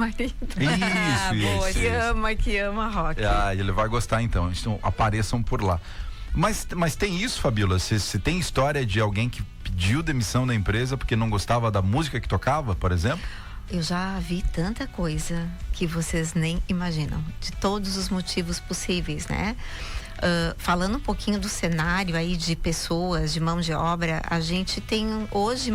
marido. Isso. Que ama rock. Ele vai gostar então apareçam por lá. Mas tem isso, Fabíola? Você tem história de alguém que pediu demissão da empresa porque não gostava da música que tocava, por exemplo? Eu já vi tanta coisa que vocês nem imaginam, de todos os motivos possíveis, né? Falando um pouquinho do cenário aí de pessoas, de mão de obra, a gente tem hoje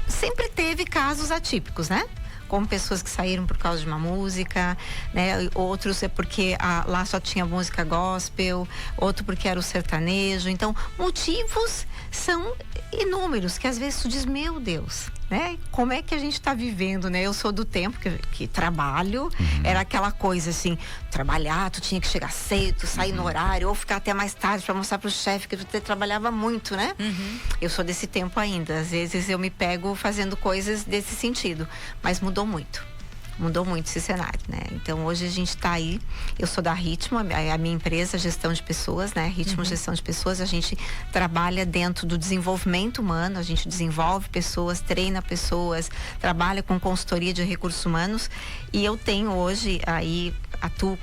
sempre teve casos atípicos, né? Como pessoas que saíram por causa de uma música, né? Outros é porque lá só tinha música gospel, outro porque era o sertanejo. Então, motivos são inúmeros, que às vezes tu diz, meu Deus, né? Como é que a gente está vivendo, né? Eu sou do tempo que trabalho, era aquela coisa assim, trabalhar, tu tinha que chegar cedo, sair no horário, ou ficar até mais tarde para mostrar pro chefe que tu trabalhava muito, né? Eu sou desse tempo ainda, às vezes eu me pego fazendo coisas desse sentido, mas mudou muito esse cenário, né? Então hoje a gente está aí, eu sou da Ritmo, a minha empresa, gestão de pessoas, né? Ritmo, gestão de pessoas, a gente trabalha dentro do desenvolvimento humano, a gente desenvolve pessoas, treina pessoas, trabalha com consultoria de recursos humanos, e eu tenho hoje aí, atuo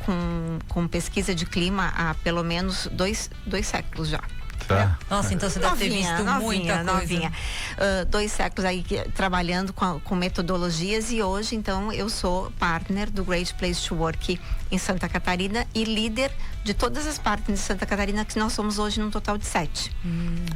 com pesquisa de clima há pelo menos dois séculos já. Tá. Nossa, então você deve ter visto muita coisa. 2 séculos aí trabalhando com metodologias, e hoje então eu sou partner do Great Place to Work em Santa Catarina e líder de todas as partners de Santa Catarina, que nós somos hoje num total de 7.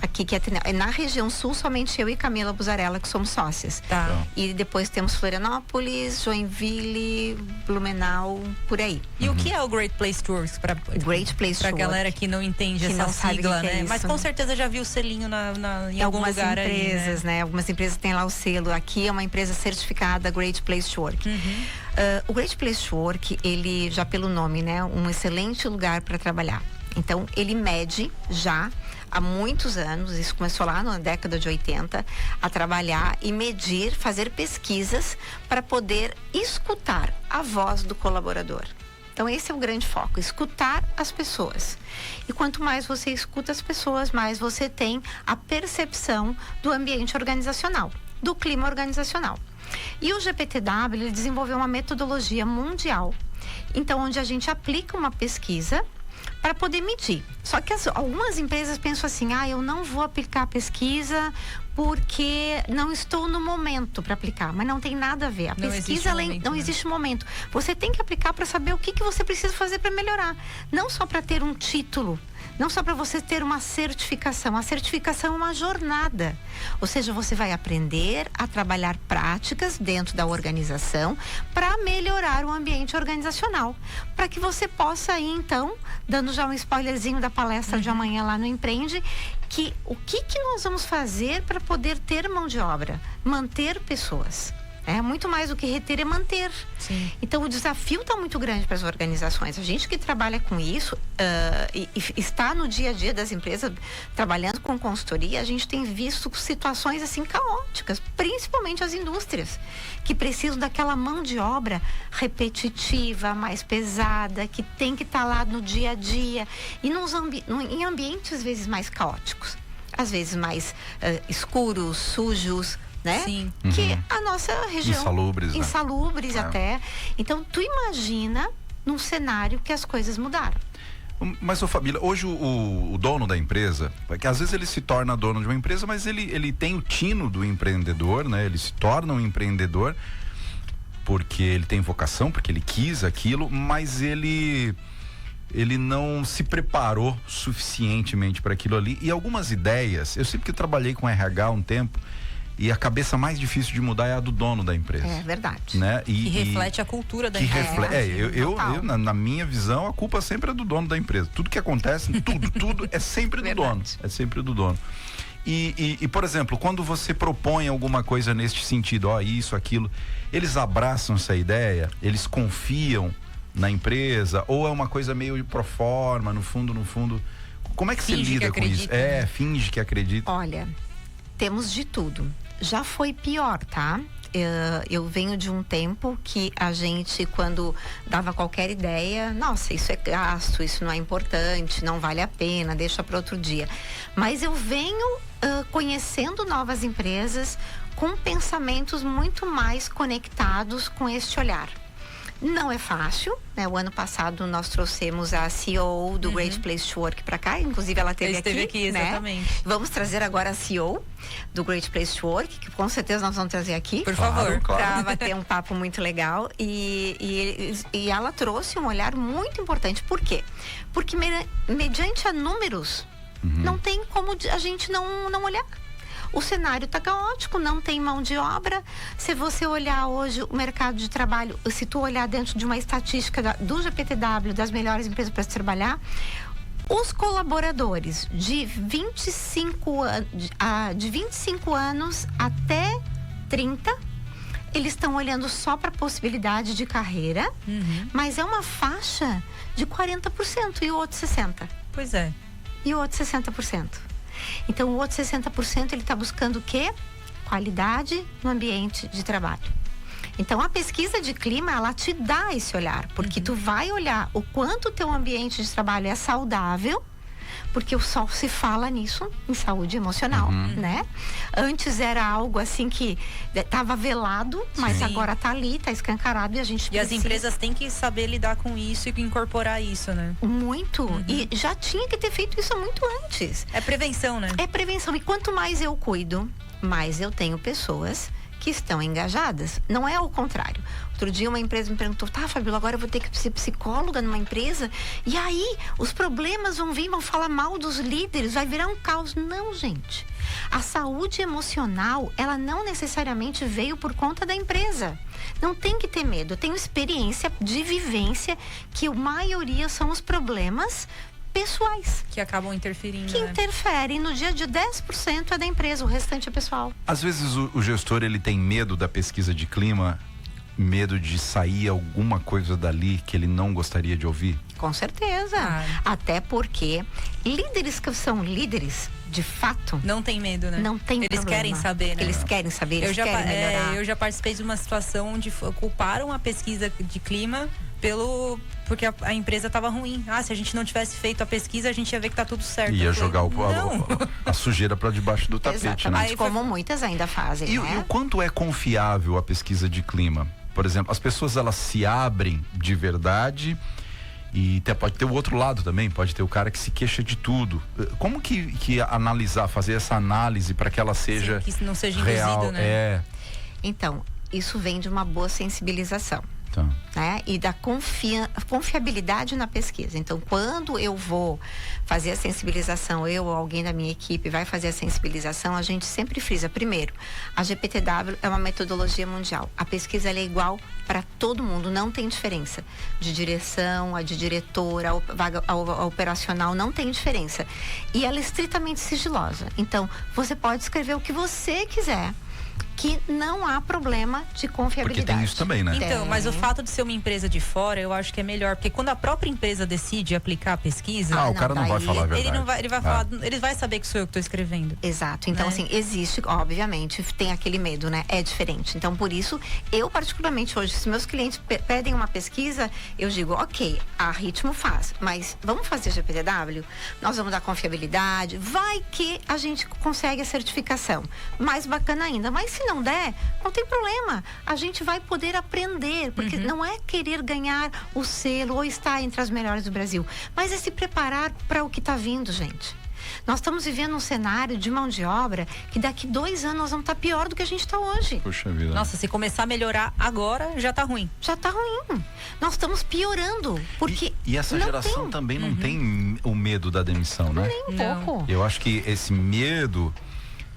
Aqui que é na região sul, somente eu e Camila Buzarella que somos sócias. Tá. E depois temos Florianópolis, Joinville, Blumenau, por aí. E o que é o Great Place to Work? Great Place to Pra Work, galera que não entende que essa não sabe sigla, o que é né? isso, Mas com certeza já viu o selinho em algum algumas lugar empresas, aí, né? Algumas empresas têm lá o selo. Aqui é uma empresa certificada Great Place to Work. O Great Place to Work, ele já pelo nome, né? Um excelente lugar para trabalhar. Então, ele mede já há muitos anos, isso começou lá na década de 80, a trabalhar e medir, fazer pesquisas para poder escutar a voz do colaborador. Então, esse é o grande foco, escutar as pessoas. E quanto mais você escuta as pessoas, mais você tem a percepção do ambiente organizacional, do clima organizacional. E o GPTW, ele desenvolveu uma metodologia mundial, então, onde a gente aplica uma pesquisa para poder medir. Só que algumas empresas pensam assim, eu não vou aplicar a pesquisa porque não estou no momento para aplicar, mas não tem nada a ver. A pesquisa não existe momento. Você tem que aplicar para saber o que você precisa fazer para melhorar. Não só para ter um título, não só para você ter uma certificação. A certificação é uma jornada. Ou seja, você vai aprender a trabalhar práticas dentro da organização para melhorar o ambiente organizacional. Para que você possa ir, então, dando já um spoilerzinho da palestra de amanhã lá no Empreende, que o que nós vamos fazer para poder ter mão de obra, manter pessoas. Muito mais do que reter, é manter. Sim. Então o desafio está muito grande para as organizações. A gente que trabalha com isso e está no dia a dia das empresas trabalhando com consultoria, a gente tem visto situações assim caóticas, principalmente as indústrias, que precisam daquela mão de obra repetitiva, mais pesada, que tem que estar lá no dia a dia e em ambientes às vezes mais caóticos, às vezes mais escuros, sujos, né? Sim. Que a nossa região... Insalubres, né? até. Então, tu imagina num cenário que as coisas mudaram. Mas, Fabíola, hoje o dono da empresa, porque às vezes ele se torna dono de uma empresa, mas ele tem o tino do empreendedor, né? Ele se torna um empreendedor porque ele tem vocação, porque ele quis aquilo, mas ele não se preparou suficientemente para aquilo ali. E algumas ideias, eu sempre que trabalhei com RH há um tempo, e a cabeça mais difícil de mudar é a do dono da empresa. É verdade. Né? E reflete a cultura da empresa. Eu na minha visão, a culpa sempre é do dono da empresa. Tudo que acontece, tudo é sempre do dono. É sempre do dono. E, por exemplo, quando você propõe alguma coisa neste sentido, isso, aquilo, eles abraçam essa ideia? Eles confiam na empresa? Ou é uma coisa meio pro forma, no fundo? Como é que você lida com isso? Finge que acredita. Olha, temos de tudo. Já foi pior, tá? Eu venho de um tempo que a gente, quando dava qualquer ideia, nossa, isso é gasto, isso não é importante, não vale a pena, deixa para outro dia. Mas eu venho conhecendo novas empresas com pensamentos muito mais conectados com este olhar. Não é fácil, né? O ano passado nós trouxemos a CEO do Great Place to Work para cá, inclusive ela esteve aqui, exatamente. Né? Vamos trazer agora a CEO do Great Place to Work, que com certeza nós vamos trazer aqui. Por favor. Para bater um papo muito legal. E ela trouxe um olhar muito importante. Por quê? Porque mediante a números, não tem como a gente não olhar. O cenário está caótico, não tem mão de obra. Se você olhar hoje o mercado de trabalho, se tu olhar dentro de uma estatística do GPTW, das melhores empresas para se trabalhar, os colaboradores de 25 anos até 30, eles estão olhando só para a possibilidade de carreira, mas é uma faixa de 40% e o outro 60%. Pois é. E o outro 60%. Então, o outro 60% ele está buscando o quê? Qualidade no ambiente de trabalho. Então, a pesquisa de clima, ela te dá esse olhar, porque tu vai olhar o quanto o teu ambiente de trabalho é saudável, porque só se fala nisso em saúde emocional, né? Antes era algo assim que estava velado, mas agora está ali, está escancarado e a gente precisa. As empresas têm que saber lidar com isso e incorporar isso, né? Muito. E já tinha que ter feito isso muito antes. É prevenção, né? É prevenção. E quanto mais eu cuido, mais eu tenho pessoas que estão engajadas. Não é o contrário. Outro dia uma empresa me perguntou, tá, Fabíola, agora eu vou ter que ser psicóloga numa empresa? E aí, os problemas vão vir, vão falar mal dos líderes, vai virar um caos. Não, gente. A saúde emocional, ela não necessariamente veio por conta da empresa. Não tem que ter medo. Eu tenho experiência de vivência que a maioria são os problemas pessoais. Que acabam interferindo, que interferem. No dia de 10% é da empresa, o restante é pessoal. Às vezes o gestor, ele tem medo da pesquisa de clima, medo de sair alguma coisa dali que ele não gostaria de ouvir? Com certeza. Até porque líderes que são líderes, de fato, não tem medo, né? Não tem Eles problema. querem saber, né? Eles querem saber, eles querem melhorar. Eu já participei de uma situação onde culparam a pesquisa de clima porque a empresa estava ruim. Se a gente não tivesse feito a pesquisa, a gente ia ver que tá tudo certo. Ia jogar a sujeira para debaixo do tapete, exatamente, né? como muitas ainda fazem, e né? o quanto é confiável a pesquisa de clima? Por exemplo, as pessoas, elas se abrem de verdade e pode ter o outro lado também, pode ter o cara que se queixa de tudo. Como que analisar, fazer essa análise para que ela seja que não seja real, induzido, né? Então, isso vem de uma boa sensibilização. Tá. Né? E da confiabilidade na pesquisa. Então, quando eu vou fazer a sensibilização, eu ou alguém da minha equipe vai fazer a sensibilização, a gente sempre frisa. Primeiro, a GPTW é uma metodologia mundial. A pesquisa ela é igual para todo mundo, não tem diferença. De direção, a de diretora, a operacional, não tem diferença. E ela é estritamente sigilosa. Então, você pode escrever o que você quiser, que não há problema de confiabilidade. Porque tem isso também, né? Então, mas o fato de ser uma empresa de fora, eu acho que é melhor, porque quando a própria empresa decide aplicar a pesquisa, o cara não vai falar a verdade. Ele vai falar, ele vai saber que sou eu que estou escrevendo. Exato. Então, assim, existe, obviamente, tem aquele medo, né? É diferente. Então, por isso, eu particularmente hoje, se meus clientes pedem uma pesquisa, eu digo, ok, a Ritmo faz, mas vamos fazer GPTW? Nós vamos dar confiabilidade, vai que a gente consegue a certificação. Mais bacana ainda, mas se não der, não tem problema. A gente vai poder aprender, porque não é querer ganhar o selo ou estar entre as melhores do Brasil, mas é se preparar para o que está vindo, gente. Nós estamos vivendo um cenário de mão de obra que daqui 2 anos nós vamos estar pior do que a gente está hoje. Puxa vida. Nossa, se começar a melhorar agora, já tá ruim. Já tá ruim. Nós estamos piorando, porque e essa geração também não tem o medo da demissão, né? Nem um pouco. Eu acho que esse medo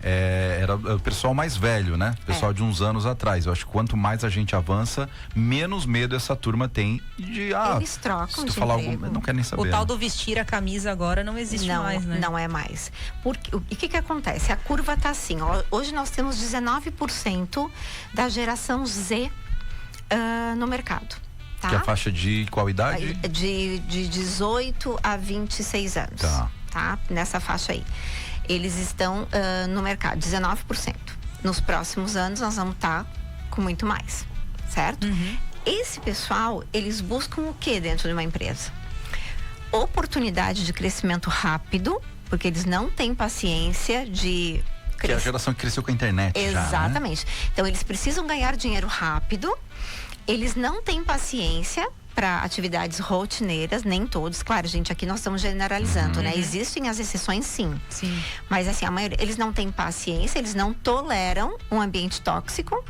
era o pessoal mais velho, né? O pessoal de uns anos atrás. Eu acho que quanto mais a gente avança, menos medo essa turma tem de eles trocam se tu de falar emprego. não quer nem saber. O tal do vestir a camisa agora não existe mais, né? Não é mais. E o que acontece? A curva tá assim, ó, hoje nós temos 19% da geração Z no mercado. Tá? Que é a faixa de qual idade? De 18 a 26 anos. Tá? Nessa faixa aí. Eles estão no mercado, 19%. Nos próximos anos, nós vamos estar com muito mais, certo? Esse pessoal, eles buscam o que dentro de uma empresa? Oportunidade de crescimento rápido, porque eles não têm paciência de... Que é a geração que cresceu com a internet. Exatamente. Já, né? Então, eles precisam ganhar dinheiro rápido Eles não têm paciência para atividades rotineiras, nem todos. Claro, gente, aqui nós estamos generalizando, né? Existem as exceções, sim. Sim. Mas assim, a maioria, eles não têm paciência, eles não toleram um ambiente tóxico.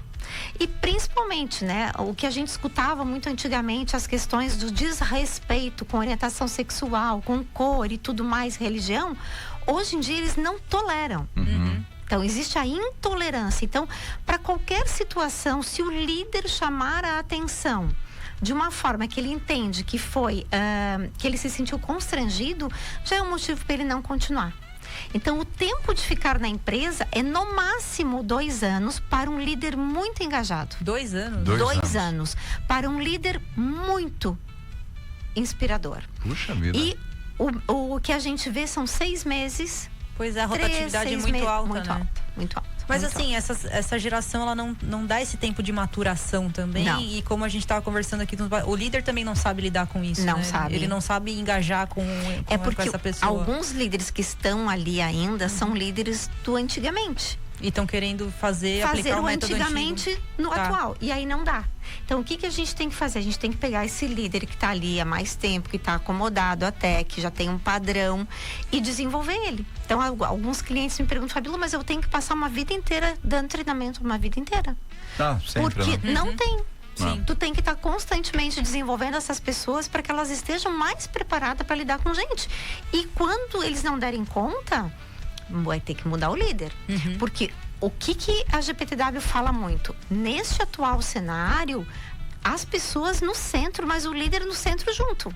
E principalmente, né, o que a gente escutava muito antigamente, as questões do desrespeito com orientação sexual, com cor e tudo mais, religião, hoje em dia eles não toleram. Então, existe a intolerância. Então, para qualquer situação, se o líder chamar a atenção de uma forma que ele entende que foi, que ele se sentiu constrangido, já é um motivo para ele não continuar. Então, o tempo de ficar na empresa é no máximo 2 anos para um líder muito engajado. 2 anos? 2 anos. Para um líder muito inspirador. Puxa vida. E o que a gente vê são 6 meses. Pois é, a rotatividade é muito alta, muito né? alta, muito alta. Mas muito assim, alta. essa geração, ela não dá esse tempo de maturação também. Não. E como a gente estava conversando aqui, o líder também não sabe lidar com isso, Não né? sabe. Ele não sabe engajar com porque essa pessoa. alguns líderes que estão ali ainda são líderes do antigamente. E estão querendo aplicar o método antigamente antigo. no Tá. atual. E aí não dá. Então, o que a gente tem que fazer? A gente tem que pegar esse líder que está ali há mais tempo, que está acomodado até, que já tem um padrão, e desenvolver ele. Então, alguns clientes me perguntam, Fabíola, mas eu tenho que passar uma vida inteira dando treinamento, uma vida inteira. Sempre, Porque né? não tem. Sim. Tu tem que estar constantemente desenvolvendo essas pessoas para que elas estejam mais preparadas para lidar com gente. E quando eles não derem conta, vai ter que mudar o líder. Porque o que a GPTW fala muito? Neste atual cenário, as pessoas no centro, mas o líder no centro junto.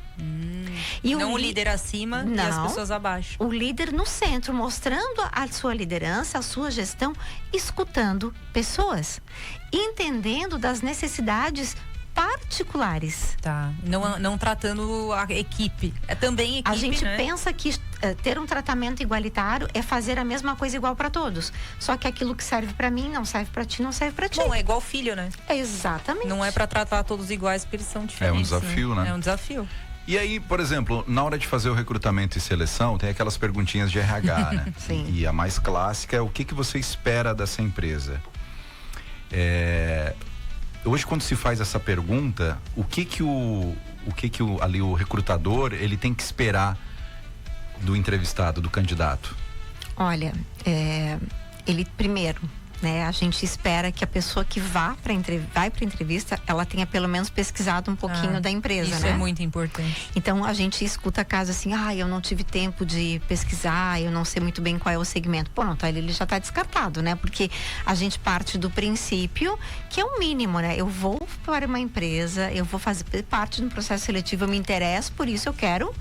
E Não o líder acima e as Não. pessoas abaixo. O líder no centro, mostrando a sua liderança, a sua gestão, escutando pessoas, entendendo das necessidades particulares. Tá. Não tratando a equipe. É também equipe, A gente né? pensa que ter um tratamento igualitário é fazer a mesma coisa igual para todos. Só que aquilo que serve para mim não serve para ti, não serve para ti. Bom, é igual filho, né? Exatamente. Não é pra tratar todos iguais, porque eles são diferentes. desafio, né? É um desafio. E aí, por exemplo, na hora de fazer o recrutamento e seleção, tem aquelas perguntinhas de RH, né? Sim. E a mais clássica é o que você espera dessa empresa? Hoje, quando se faz essa pergunta, o que ali o recrutador ele tem que esperar do entrevistado, do candidato? Olha, ele primeiro, né? A gente espera que a pessoa que vai para entrevista, ela tenha pelo menos pesquisado um pouquinho da empresa, Isso né? é muito importante. Então a gente escuta casos assim, eu não tive tempo de pesquisar, eu não sei muito bem qual é o segmento. Pô, não, tá, ele já está descartado, né? Porque a gente parte do princípio que é o mínimo, né? Eu vou para uma empresa, eu vou fazer parte de um processo seletivo, eu me interesso, por isso eu quero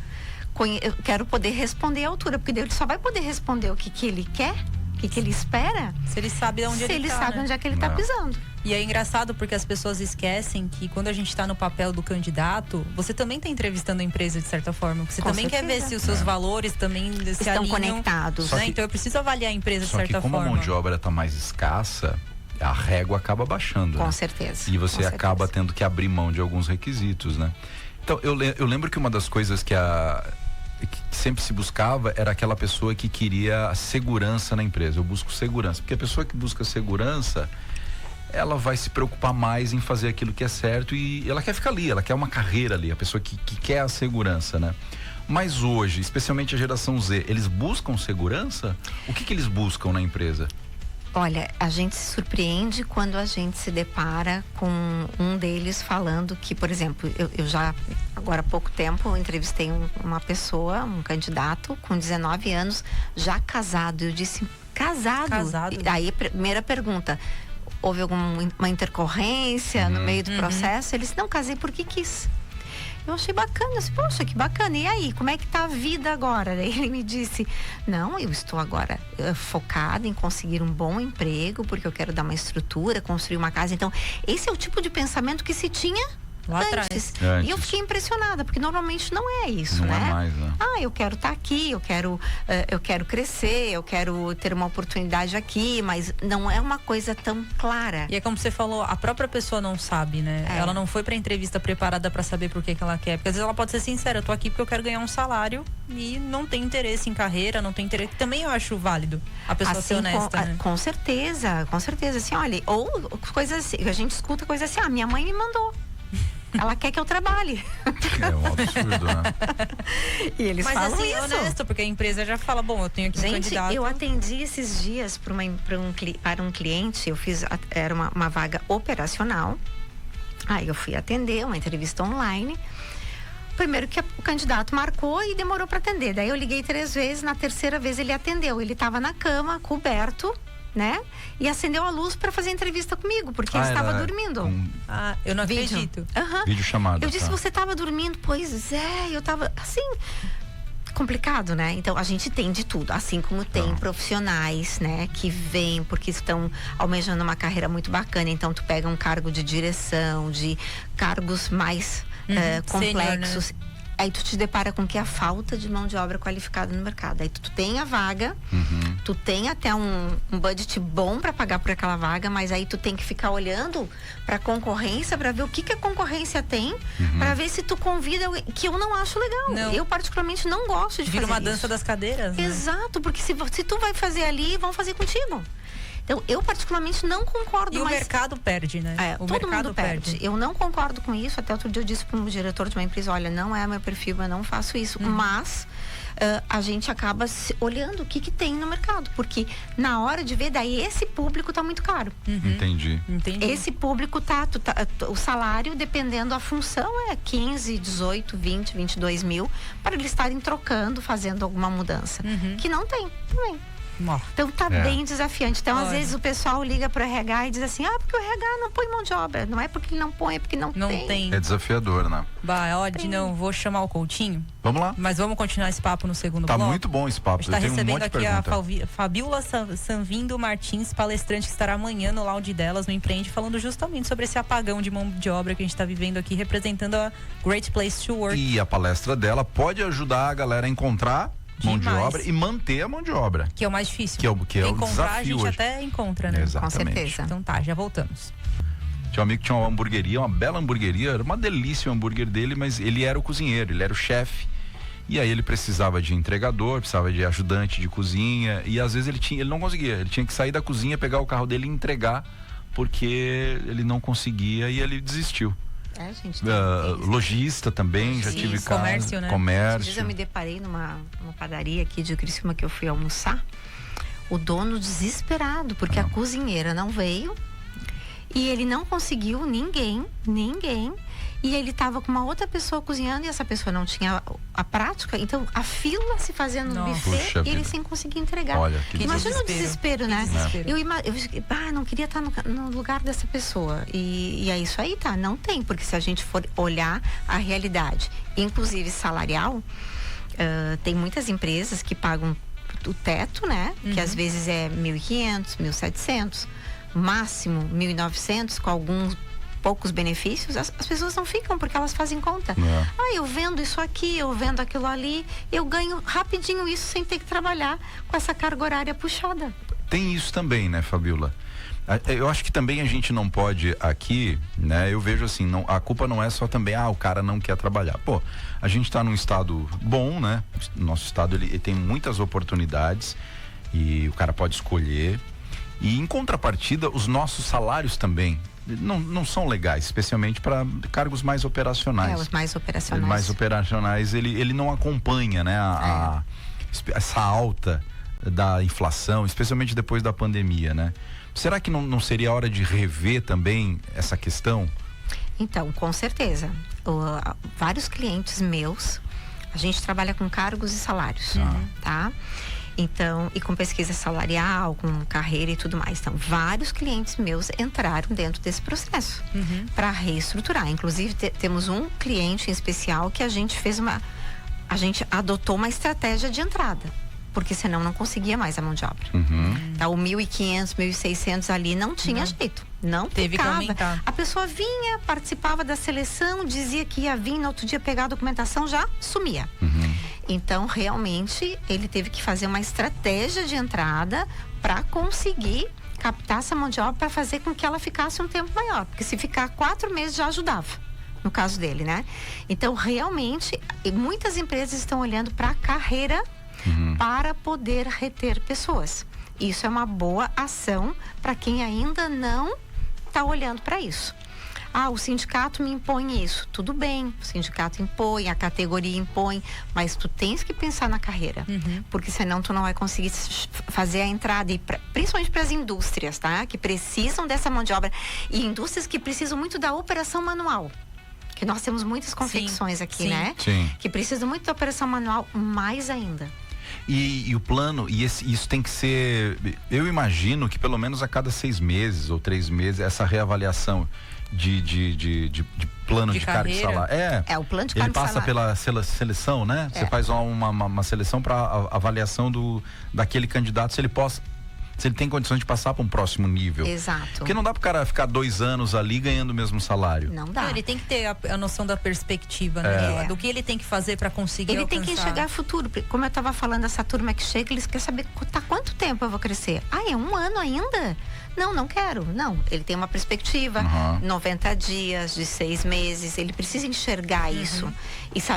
poder responder à altura, porque daí ele só vai poder responder o que ele quer, o que ele espera, Se ele sabe onde se ele tá, sabe né? onde é que ele está pisando. E é engraçado porque as pessoas esquecem que quando a gente está no papel do candidato, você também está entrevistando a empresa de certa forma. Você Com também quer ver certeza. se os seus valores também se Estão alinham, conectados. né? Então eu preciso avaliar a empresa de Só que certa como forma. a mão de obra está mais escassa, a régua acaba baixando. Com né? certeza. E você com acaba certeza. tendo que abrir mão de alguns requisitos, né? Então, eu lembro que uma das coisas que sempre se buscava era aquela pessoa que queria segurança na empresa. Eu busco segurança. Porque a pessoa que busca segurança, ela vai se preocupar mais em fazer aquilo que é certo e ela quer ficar ali, ela quer uma carreira ali, a pessoa que quer a segurança, né? Mas hoje, especialmente a geração Z, eles buscam segurança? O que eles buscam na empresa? Olha, a gente se surpreende quando a gente se depara com um deles falando que, por exemplo, eu já, agora há pouco tempo, entrevistei uma pessoa, um candidato com 19 anos, já casado. Eu disse, casado? Casado. E aí, primeira pergunta, houve alguma intercorrência no meio do processo? Ele disse, não, casei porque quis. Eu achei bacana, eu disse, poxa, que bacana. E aí, como é que tá a vida agora? Daí ele me disse, não, eu estou agora focada em conseguir um bom emprego, porque eu quero dar uma estrutura, construir uma casa. Então, esse é o tipo de pensamento que se tinha Lá antes. atrás. E eu fiquei impressionada, porque normalmente não é isso, Não né? é mais, né? Eu quero estar aqui, eu quero crescer, eu quero ter uma oportunidade aqui, mas não é uma coisa tão clara. E é como você falou, a própria pessoa não sabe, né? Ela não foi pra entrevista preparada pra saber por que ela quer. Porque às vezes ela pode ser sincera, eu tô aqui porque eu quero ganhar um salário e não tem interesse em carreira, não tem interesse. Também eu acho válido a pessoa ser honesta, né? Com certeza, assim, olha, ou coisas assim, a gente escuta coisas assim, minha mãe me mandou. Ela quer que eu trabalhe. É um absurdo, né? E eles Mas falam assim, isso. honesto, porque a empresa já fala, bom, eu tenho aqui um Gente, candidato. eu atendi esses dias para um cliente, era uma vaga operacional. Aí eu fui atender uma entrevista online. Primeiro que o candidato marcou e demorou para atender. Daí eu liguei 3 vezes, na terceira vez ele atendeu. Ele estava na cama, coberto, né? E acendeu a luz para fazer entrevista comigo, porque ele estava dormindo. Ah, eu não acredito. Vídeo chamada. Eu disse, você estava dormindo? Pois é, eu estava assim... complicado, né? Então a gente tem de tudo, assim como tem profissionais, né, que vêm porque estão almejando uma carreira muito bacana. Então tu pega um cargo de direção, de cargos mais complexos. Sênior, né? Aí tu te depara com que a falta de mão de obra qualificada no mercado. Aí tu tem a vaga, tu tem até um budget bom para pagar por aquela vaga, mas aí tu tem que ficar olhando para a concorrência para ver o que a concorrência tem, para ver se tu convida, que eu não acho legal. Não. Eu particularmente não gosto de Vira fazer uma dança das cadeiras, né? Exato, porque se tu vai fazer ali, vão fazer contigo. Então, eu particularmente não concordo. E o mercado perde, né? O todo mundo perde. Eu não concordo com isso. Até outro dia eu disse para um diretor de uma empresa, olha, não é meu perfil, eu não faço isso. Mas a gente acaba olhando o que tem no mercado. Porque na hora de ver, daí esse público tá muito caro. Entendi. Esse público o salário, dependendo da função, é 15, 18, 20, 22 mil, para eles estarem trocando, fazendo alguma mudança. Que não tem também. Então tá bem desafiante. Então, às vezes, o pessoal liga pro RH e diz assim, porque o RH não põe mão de obra. Não é porque ele não põe, é porque não tem. É desafiador, né? Não, vou chamar o Coutinho. Vamos lá. Mas vamos continuar esse papo no segundo bloco. Tá muito bom esse papo. A gente tá recebendo aqui a Fabiola Sanvindo Martins, palestrante que estará amanhã no Lounge delas, no Empreende, falando justamente sobre esse apagão de mão de obra que a gente tá vivendo aqui, representando a Great Place to Work. E a palestra dela pode ajudar a galera a encontrar mão de obra e manter a mão de obra. Que é o mais difícil. Que é o desafio a gente hoje. até encontra, né? Exatamente. Com certeza. Então tá, já voltamos. Tinha um amigo que tinha uma hamburgueria, uma bela hamburgueria, era uma delícia o hambúrguer dele, mas ele era o cozinheiro, ele era o chefe. E aí ele precisava de entregador, precisava de ajudante de cozinha, e às vezes ele não conseguia, ele tinha que sair da cozinha, pegar o carro dele e entregar, porque ele não conseguia e ele desistiu. Gente, lojista também, já tive caso. Comércio, né? Comércio. Às vezes eu me deparei numa padaria aqui de Criciúma que eu fui almoçar. O dono desesperado, porque a cozinheira não veio e ele não conseguiu ninguém. E ele estava com uma outra pessoa cozinhando e essa pessoa não tinha a prática. Então, a fila se fazendo no buffet e ele sem conseguir entregar. Olha, imagina o desespero, né? Desespero. Eu não queria estar no lugar dessa pessoa. E é isso aí, tá? Não tem, porque se a gente for olhar a realidade, inclusive salarial, tem muitas empresas que pagam o teto, né? Que às vezes é 1.500, 1.700, máximo 1.900, com alguns poucos benefícios. As pessoas não ficam porque elas fazem conta. Eu vendo isso aqui, eu vendo aquilo ali, eu ganho rapidinho isso sem ter que trabalhar com essa carga horária puxada. Tem isso também, né, Fabiola? Eu acho que também a gente não pode aqui, né? Eu vejo assim, a culpa não é só também, o cara não quer trabalhar. Pô, a gente tá num estado bom, né? Nosso estado, ele tem muitas oportunidades e o cara pode escolher. E em contrapartida, os nossos salários também não são legais, especialmente para cargos mais operacionais. Os mais operacionais. Mais operacionais, ele não acompanha, né? Essa alta da inflação, especialmente depois da pandemia, né? Será que não seria a hora de rever também essa questão? Então, com certeza. Vários clientes meus, a gente trabalha com cargos e salários, tá? Então, e com pesquisa salarial, com carreira e tudo mais. Então, vários clientes meus entraram dentro desse processo para reestruturar. Inclusive, temos um cliente em especial que a gente adotou uma estratégia de entrada, porque senão não conseguia mais a mão de obra. Tá, o 1.500, 1.600 ali não tinha jeito. Não teve ficava. Que aumentar. A pessoa vinha, participava da seleção, dizia que ia vir, no outro dia pegar a documentação, já sumia. Então, realmente, ele teve que fazer uma estratégia de entrada para conseguir captar essa mão de obra para fazer com que ela ficasse um tempo maior. Porque se ficar 4 meses já ajudava, no caso dele, né? Então, realmente, muitas empresas estão olhando para a carreira para poder reter pessoas. Isso é uma boa ação para quem ainda não está olhando para isso. o sindicato me impõe isso. Tudo bem, o sindicato impõe, a categoria impõe, mas tu tens que pensar na carreira, porque senão tu não vai conseguir fazer a entrada, e principalmente para as indústrias, tá? Que precisam dessa mão de obra, e indústrias que precisam muito da operação manual. Que nós temos muitas confecções aqui, né? Sim. Que precisam muito da operação manual, mais ainda. E o plano, isso tem que ser, eu imagino que pelo menos a cada 6 meses ou 3 meses, essa reavaliação de plano de carga e salário. O plano de carga ele passa pela seleção, né? Você faz uma seleção para avaliação daquele candidato, se ele tem condições de passar para um próximo nível. Exato. Porque não dá pro cara ficar 2 anos ali ganhando o mesmo salário. Não dá. Ele tem que ter a noção da perspectiva, né? Do que ele tem que fazer para conseguir Ele alcançar. tem que enxergar futuro. Como eu estava falando, essa turma que chega, eles querem saber quanto tempo eu vou crescer. É 1 ano ainda? Não quero. Não, ele tem uma perspectiva, 90 dias, de 6 meses, ele precisa enxergar isso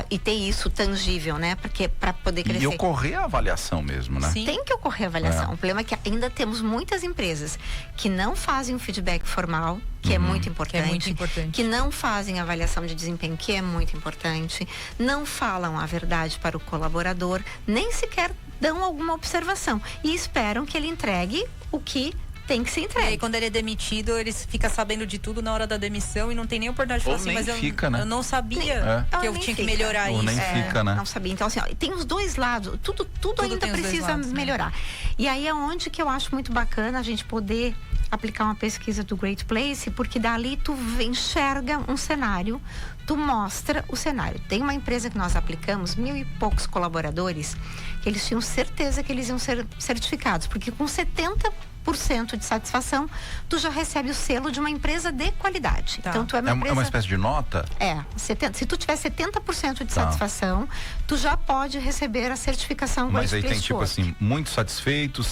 e ter isso tangível, né? Porque para poder crescer. E ocorrer a avaliação mesmo, né? Sim. Tem que ocorrer a avaliação. O problema é que ainda temos muitas empresas que não fazem um feedback formal, que é muito importante, que não fazem avaliação de desempenho, que é muito importante, não falam a verdade para o colaborador, nem sequer dão alguma observação e esperam que ele entregue o que tem que ser entregue. E aí, quando ele é demitido, ele fica sabendo de tudo na hora da demissão e não tem nem oportunidade de falar assim, mas eu não sabia que eu tinha que melhorar isso. Nem fica, né? Não sabia. Então, assim, tem os dois lados, tudo ainda precisa melhorar. Né? E aí é onde que eu acho muito bacana a gente poder aplicar uma pesquisa do Great Place, porque dali tu enxerga um cenário, tu mostra o cenário. Tem uma empresa que nós aplicamos, 1.000 e poucos colaboradores, que eles tinham certeza que eles iam ser certificados, porque com 70% de satisfação, tu já recebe o selo de uma empresa de qualidade. Tá. Então, tu é uma empresa... É uma espécie de nota? Se tu tiver 70% de satisfação, tu já pode receber a certificação. Mas aí tem tipo assim, muito satisfeito,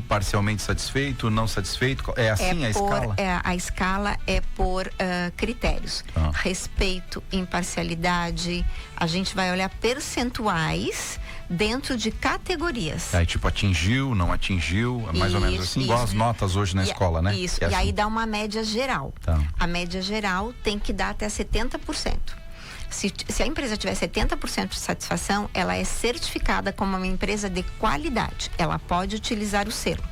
parcialmente satisfeito, não satisfeito, é assim a escala? A escala é por critérios. Respeito, imparcialidade, a gente vai olhar percentuais dentro de categorias. Aí tipo, atingiu, não atingiu, mais ou menos assim, igual as notas hoje na escola, né? Isso, e assim. Aí dá uma média geral. A média geral tem que dar até 70%. Se a empresa tiver 70% de satisfação, ela é certificada como uma empresa de qualidade. Ela pode utilizar o selo.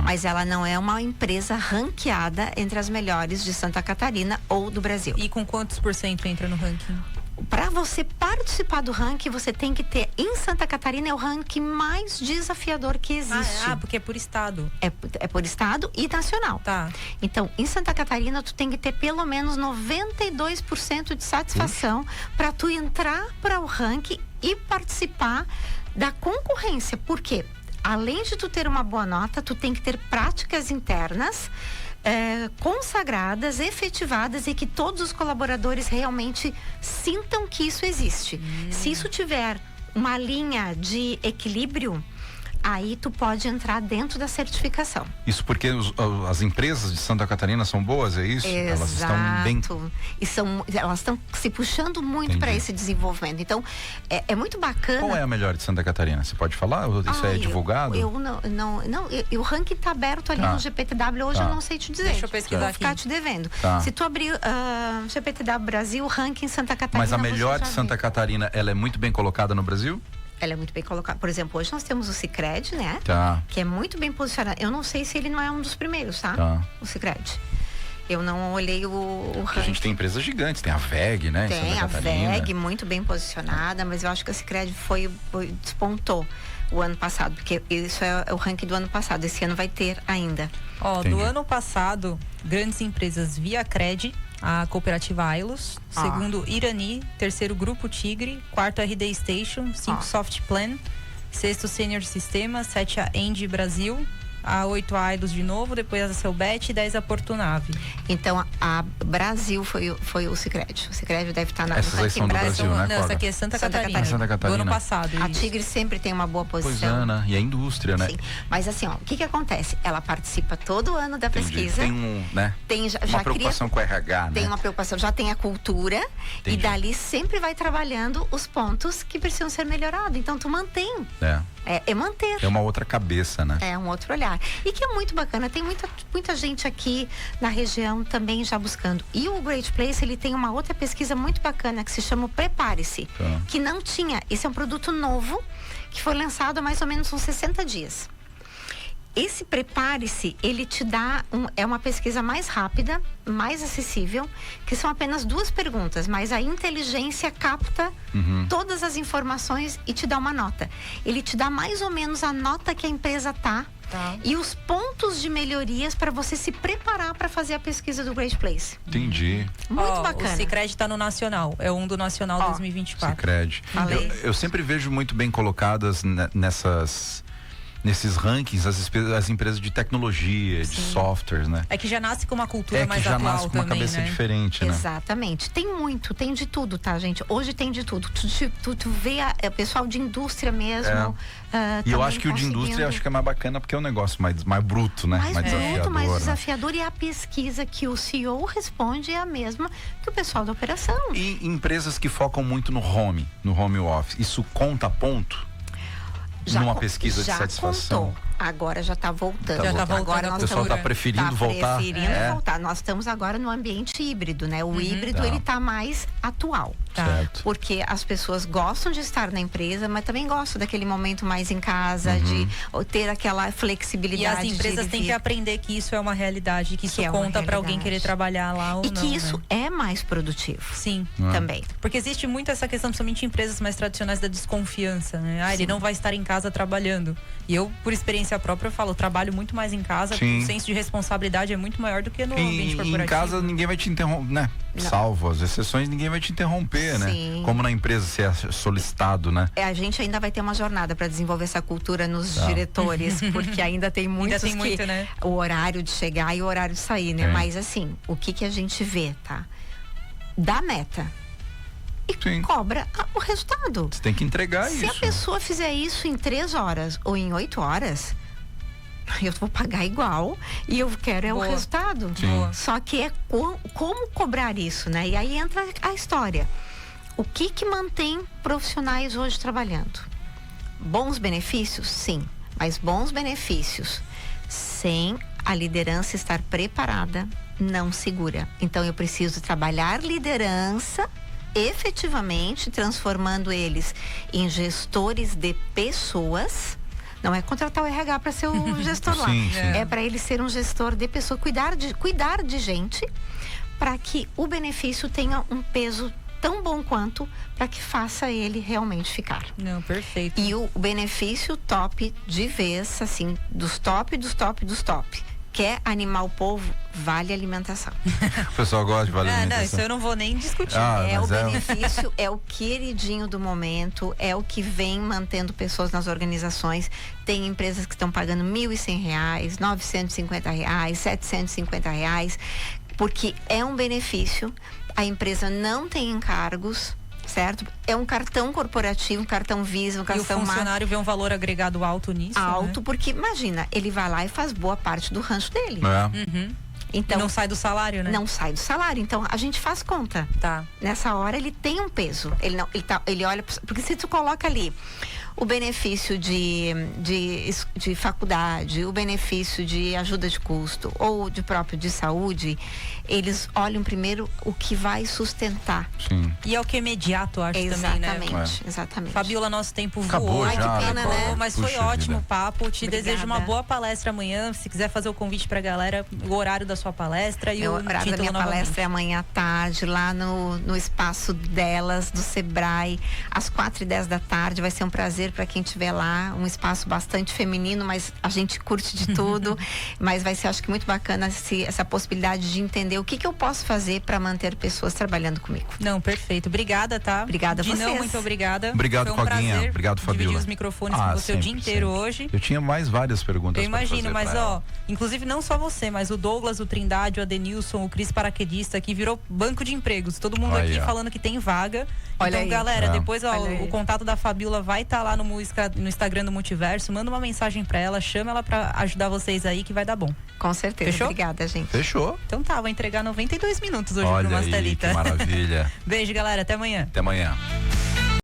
Mas ela não é uma empresa ranqueada entre as melhores de Santa Catarina ou do Brasil. E com quantos % entra no ranking? Para você participar do ranking, você tem que ter, em Santa Catarina, é o ranking mais desafiador que existe. Porque é por estado. É por estado e nacional. Tá. Então, em Santa Catarina, tu tem que ter pelo menos 92% de satisfação para tu entrar para o ranking e participar da concorrência. Por quê? Além de tu ter uma boa nota, tu tem que ter práticas internas consagradas, efetivadas e que todos os colaboradores realmente sintam que isso existe. Se isso tiver uma linha de equilíbrio, aí tu pode entrar dentro da certificação. Isso porque as empresas de Santa Catarina são boas, é isso? Exato. Elas estão bem... Elas estão se puxando muito para esse desenvolvimento. Então, é muito bacana. Qual é a melhor de Santa Catarina? Você pode falar? Isso é divulgado? Eu não. O ranking está aberto ali no GPTW. Hoje eu não sei te dizer. Deixa eu pesquisar vou aqui. ficar te devendo. Se tu abrir GPTW Brasil, o ranking Santa Catarina... Mas a melhor de Santa Catarina, ela é muito bem colocada no Brasil? Ela é muito bem colocada. Por exemplo, hoje nós temos o Sicredi, né? Que é muito bem posicionado. Eu não sei se ele não é um dos primeiros, tá? O Sicredi. Eu não olhei o ranking. A gente tem empresas gigantes, tem a VEG, né? Tem a VEG, muito bem posicionada, mas eu acho que a Sicredi despontou o ano passado, porque isso é o ranking do ano passado. Esse ano vai ter ainda. Do ano passado, grandes empresas Via Cred, a cooperativa Ailos, segundo Irani, terceiro Grupo Tigre, quarto RD Station, 5 Soft Plan, sexto Senior Sistema, 7 a Engie Brasil, a 8 a Ailos de novo, depois a Selbet e 10 a Portunave. Então a Brasil foi o Sicredi. O Sicredi deve estar na Essas aí são do Brasil, né? Não, essa aqui é Santa Catarina. Santa Catarina. Do ano passado. A Tigre sempre tem uma boa posição. Pois é, né? E a indústria, né? Sim. Mas assim, o que acontece? Ela participa todo ano da pesquisa. Tem né? Uma preocupação com o RH, né? Tem uma preocupação, já tem a cultura. E dali sempre vai trabalhando os pontos que precisam ser melhorados. Então tu mantém. É manter. É uma outra cabeça, né? É um outro olhar. lugar. E que é muito bacana, tem muita gente aqui na região também já buscando. E o Great Place, ele tem uma outra pesquisa muito bacana que se chama Prepare-se, que não tinha. Esse é um produto novo que foi lançado há mais ou menos uns 60 dias. Esse Prepare-se, ele te dá é uma pesquisa mais rápida, mais acessível, que são apenas 2 perguntas, mas a inteligência capta todas as informações e te dá uma nota. Ele te dá mais ou menos a nota que a empresa tá. E os pontos de melhorias para você se preparar para fazer a pesquisa do Great Place. Entendi. Muito bacana. O Sicredi tá no Nacional, é um do Nacional 2024. Sicredi. Eu sempre vejo muito bem colocadas nesses rankings as empresas de tecnologia, de softwares, né? É que já nasce com uma cultura mais atual também, nasce com uma cabeça diferente, né? Exatamente. Tem de tudo, tá, gente? Hoje tem de tudo. Tu vê o pessoal de indústria mesmo. E eu acho que o de indústria acho que é mais bacana porque é um negócio mais bruto, né? Mais desafiador. Mais desafiador. E a pesquisa que o CEO responde é a mesma que o pessoal da operação. E empresas que focam muito no home office, isso conta ponto? Numa pesquisa de satisfação. Contou. Agora já está voltando. Agora o pessoal está preferindo voltar. Voltar. Nós estamos agora no ambiente híbrido, né? O híbrido ele está mais atual. Certo. Porque as pessoas gostam de estar na empresa, mas também gostam daquele momento mais em casa, de ter aquela flexibilidade. E as empresas têm que aprender que isso é uma realidade, que isso conta para alguém querer trabalhar lá ou não. E que isso é mais produtivo. Sim. Também. Porque existe muito essa questão, principalmente em empresas mais tradicionais, da desconfiança, né? Ele não vai estar em casa trabalhando. E eu, por experiência própria, eu falo, eu trabalho muito mais em casa, o senso de responsabilidade é muito maior do que no ambiente corporativo. Em casa ninguém vai te interromper, né? Salvo as exceções, ninguém vai te interromper, né? Como na empresa você é solicitado, né? A gente ainda vai ter uma jornada para desenvolver essa cultura nos diretores, porque ainda tem muitos né? O horário de chegar e o horário de sair, né? Mas assim, o que a gente vê, tá? Dá meta. E cobra o resultado. Você tem que entregar isso. Se a pessoa fizer isso em 3 horas ou em 8 horas, eu vou pagar igual e eu quero o resultado. Só que é como cobrar isso, né? E aí entra a história. O que mantém profissionais hoje trabalhando? Bons benefícios? Sim. Mas bons benefícios sem a liderança estar preparada não segura. Então eu preciso trabalhar liderança efetivamente, transformando eles em gestores de pessoas. Não é contratar o RH para ser o gestor lá. É para ele ser um gestor de pessoa, cuidar de gente, para que o benefício tenha um peso tão bom quanto, para que faça ele realmente ficar. Não, perfeito. E o benefício top de vez, assim, dos top. Quer animar o povo, vale alimentação. O pessoal gosta de vale alimentação. Não, isso eu não vou nem discutir. O benefício é o queridinho do momento, é o que vem mantendo pessoas nas organizações. Tem empresas que estão pagando R$1.100, R$950, R$750, porque é um benefício. A empresa não tem encargos, certo? É um cartão corporativo, um cartão Visa, um cartão... E o funcionário vê um valor agregado alto nisso, né? Porque, imagina, ele vai lá e faz boa parte do rancho dele. Então, não sai do salário, né? Não sai do salário. Então, a gente faz conta. Nessa hora, ele tem um peso. Ele olha... Porque se tu coloca ali o benefício de faculdade, o benefício de ajuda de custo ou de saúde, eles olham primeiro o que vai sustentar. E é o que é imediato, acho, também, né? Exatamente. Fabiola, nosso tempo acabou voou. já, Que pena, né? Mas foi ótimo o papo. Te Obrigada. Desejo uma boa palestra amanhã. Se quiser fazer o convite pra galera, o horário da sua palestra e o horário da minha palestra é amanhã à tarde, lá no espaço delas, do Sebrae, às 4h10 da tarde. Vai ser um prazer para quem estiver lá, um espaço bastante feminino, mas a gente curte de tudo. Mas vai ser, acho que muito bacana essa possibilidade de entender o que eu posso fazer para manter pessoas trabalhando comigo. Não, perfeito. Obrigada, tá? Obrigada a vocês. Não, muito obrigada. Obrigado, Coguinha. Obrigado, Fabiola. Dividir os microfones com você o dia inteiro hoje. Eu tinha mais várias perguntas. Eu imagino, mas inclusive não só você, mas o Douglas, o Trindade, o Adenilson, o Cris Paraquedista, que virou banco de empregos. Todo mundo aqui falando que tem vaga. Então, galera, depois o contato da Fabiola vai estar lá no Instagram do Multiverso. Manda uma mensagem pra ela, chama ela pra ajudar vocês aí, que vai dar bom. Com certeza. Fechou? Obrigada, gente. Fechou. Então tá, vou entregar 92 minutos hoje pro Mastelita. Que maravilha. Beijo, galera. Até amanhã. Até amanhã.